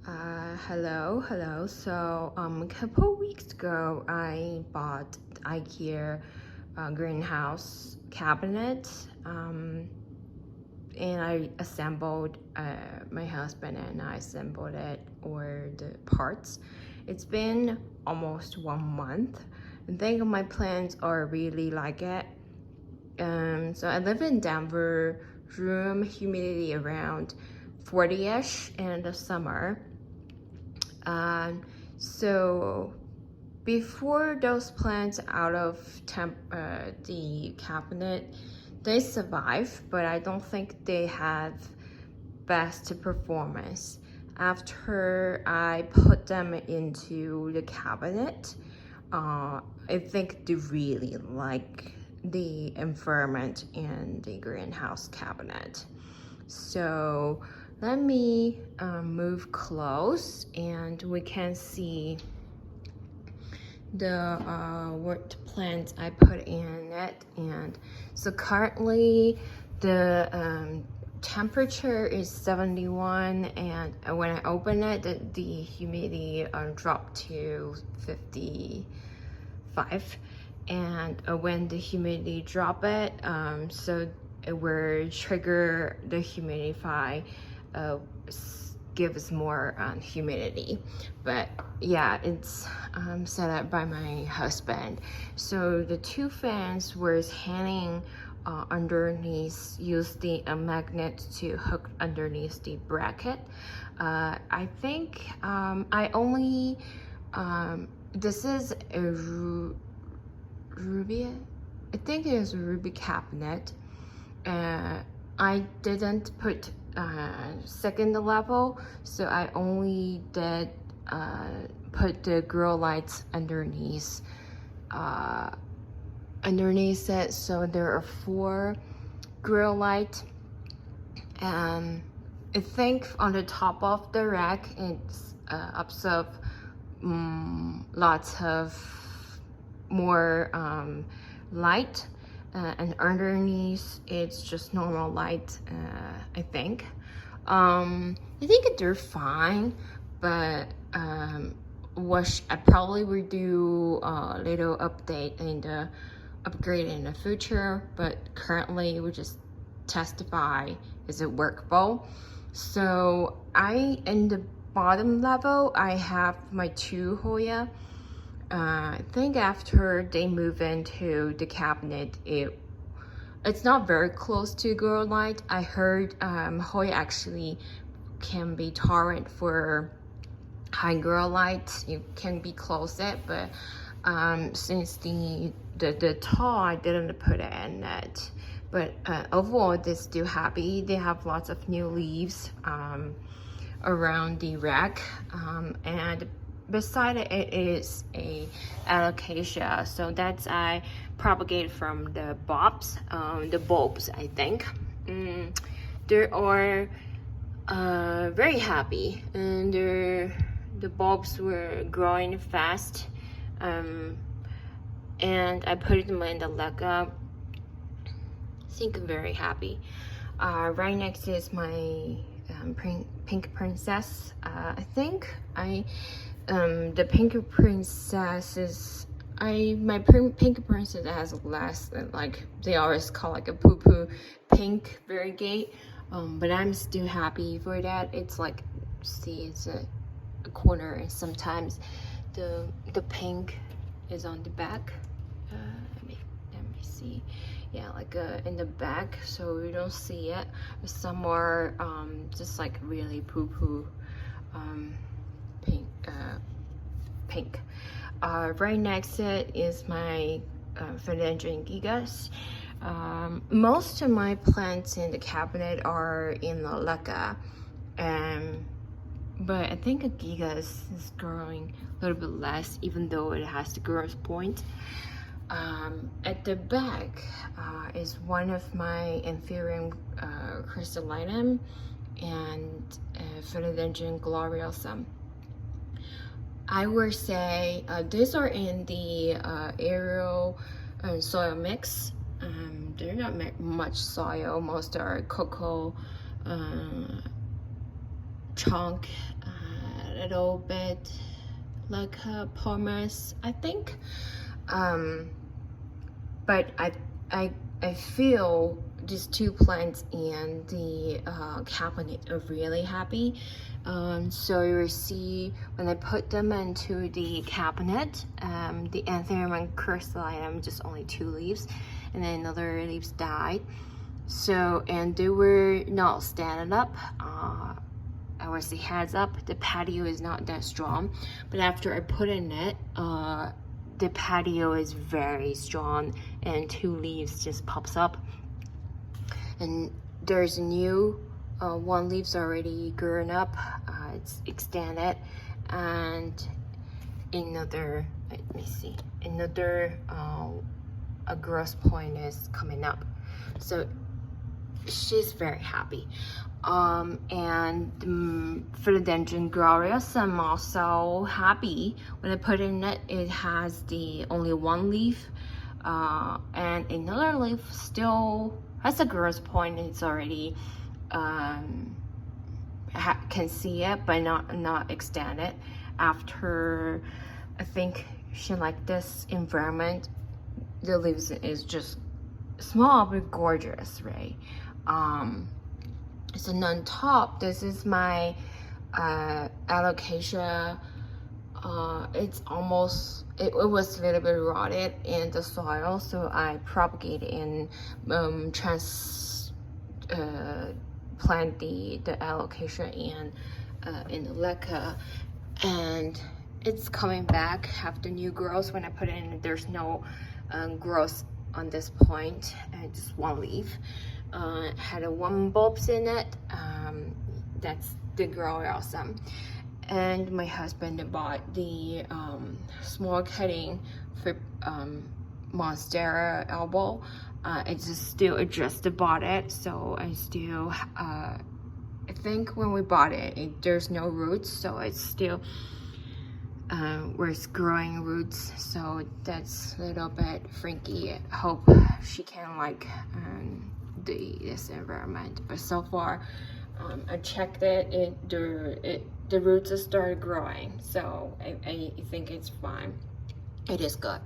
Hello. So, a couple weeks ago, I bought the IKEA greenhouse cabinet, and I assembled. My husband and I assembled it, or the parts. It's been almost 1 month. I think my plants are really like it. So I live in Denver. Room humidity around 40ish in the summer. So before those plants out of the cabinet, they survive, but I don't think they have best performance. After I put them into the cabinet, I think they really like the environment in the greenhouse cabinet. So let me move close and we can see the what plants I put in it. And so currently the temperature is 71, and when I open it, the humidity dropped to 55. And when the humidity drop it, so it will trigger the humidify, gives more humidity. But yeah, it's set up by my husband. So the two fans were hanging underneath, use the magnet to hook underneath the bracket. I think I only this is a ruby, I think it is a ruby cabinet. I didn't put second level, so I only did put the grow lights underneath it. So there are 4 grow lights. I think on the top of the rack it's absorb lots of more light, and underneath it's just normal light. I think they're fine, but what I probably will do a little update in the upgrade in the future, but currently we just testify is it workable. So in the bottom level I have my 2 Hoya. I think after they move into the cabinet, it's not very close to grow light. I heard Hoya actually can be tolerant for high grow light. You can be close it, but since the tall, I didn't put it in it. But overall, they're still happy. They have lots of new leaves around the rack, and beside it is a alocasia. So that's I propagate from the bulbs, I think. They are very happy, and the bulbs were growing fast. And I put them in the Lega. I think I'm very happy. Right next is my pink princess. I think the pink princess is my pink princess has less than, like, they always call like a poo pink variegated, but I'm still happy for that. It's like, see, it's a corner, and sometimes the pink is on the back. Let me see. Yeah, like in the back, so you don't see it. Some are just like really poo pink. Right next to it is my philodendron gigas. Most of my plants in the cabinet are in the Lega, but I think a gigas is growing a little bit less, even though it has the growth point. At the back is one of my inferior crystallinum and philodendron gloriosum. I would say these are in the aerial soil mix. They're not much soil. Most are cocoa chunk little bit like a pumice, I think. But I feel these two plants in the cabinet are really happy. So you will see when I put them into the cabinet, the anthurium and crystallinum just only 2 leaves, and then another leaves died. So, and they were not standing up. I was the heads up. The patio is not that strong, but after I put in it, the patio is very strong, and 2 leaves just pops up. And there's a new 1 leaf's already grown up. It's extended, and another, let me see, another a growth point is coming up. So she's very happy. And Philodendron glorious, I'm also happy. When I put in it, it has the only 1 leaf, and another leaf still has a growth point. It's already can see it, but not extended. After, I think she liked this environment. The leaves is just small but gorgeous, right? So on top, this is my alocasia. It's almost, it was a little bit rotted in the soil, so I propagated in plant the alocasia in the leca, and it's coming back after new growth. When I put it in, there's no growth on this point, and just 1 leaf. Had a 1 bulbs in it. That's the grow awesome. And my husband bought the small cutting for Monstera elbow. It's still just bought it, so I still I think when we bought it, there's no roots, so it's still where it's growing roots, so that's a little bit freaky. I hope she can like this environment, but so far I checked it, the roots started growing, so I think it's fine. It is good.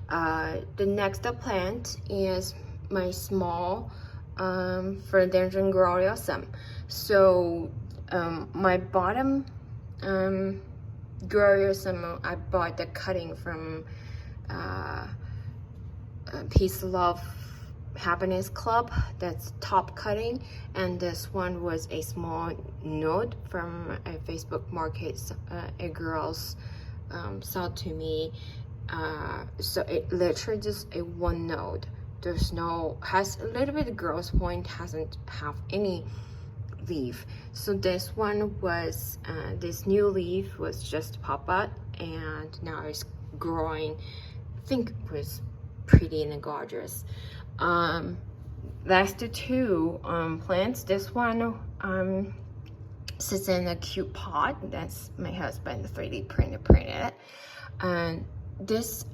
The next plant is my small Philodendron gloriosum. So my bottom gloriosum, I bought the cutting from Peace Love Happiness Club. That's top cutting, and this one was a small node from a Facebook market. A girl's sold to me. So it literally just a 1 node. There's no, has a little bit of growth point, hasn't have any leaf. So this one was this new leaf was just pop up, and now it's growing. I think it was pretty and gorgeous. Last 2 plants. This one sits in a cute pot. That's my husband 3D printed it. And this,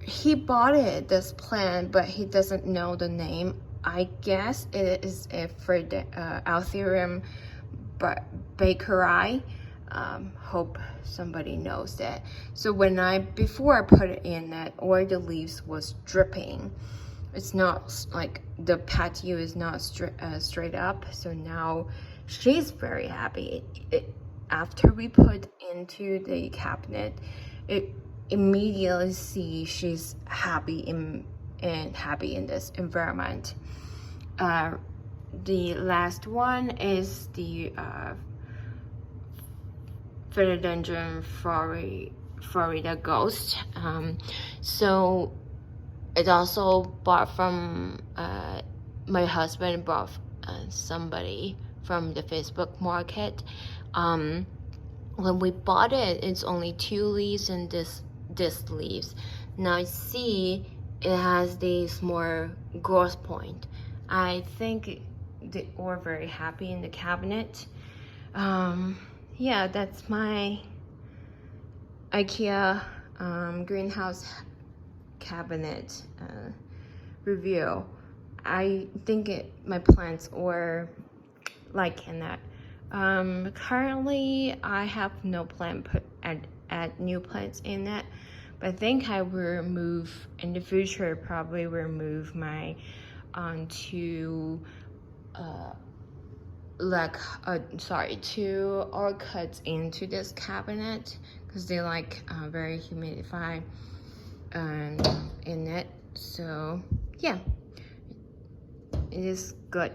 he bought it, this plant, but he doesn't know the name. I guess it is for the Althurium bakeri. Hope somebody knows that. So when before I put it in, that all the leaves was dripping. It's not like the patio is not straight up. So now she's very happy. After we put into the cabinet, it immediately see she's happy in this environment. The last one is the Philodendron Florida Ghost. So it also bought from my husband bought somebody from the Facebook market. When we bought it, it's only 2 leaves and this leaves. Now see, it has this more growth point. I think they were very happy in the cabinet. Yeah, that's my IKEA greenhouse cabinet review. I think my plants were liking that. Currently I have no plan put add new plants in it, but I think I will move in the future. Probably will move my to two orchids into this cabinet because they like very humidified in it. So yeah, it is good.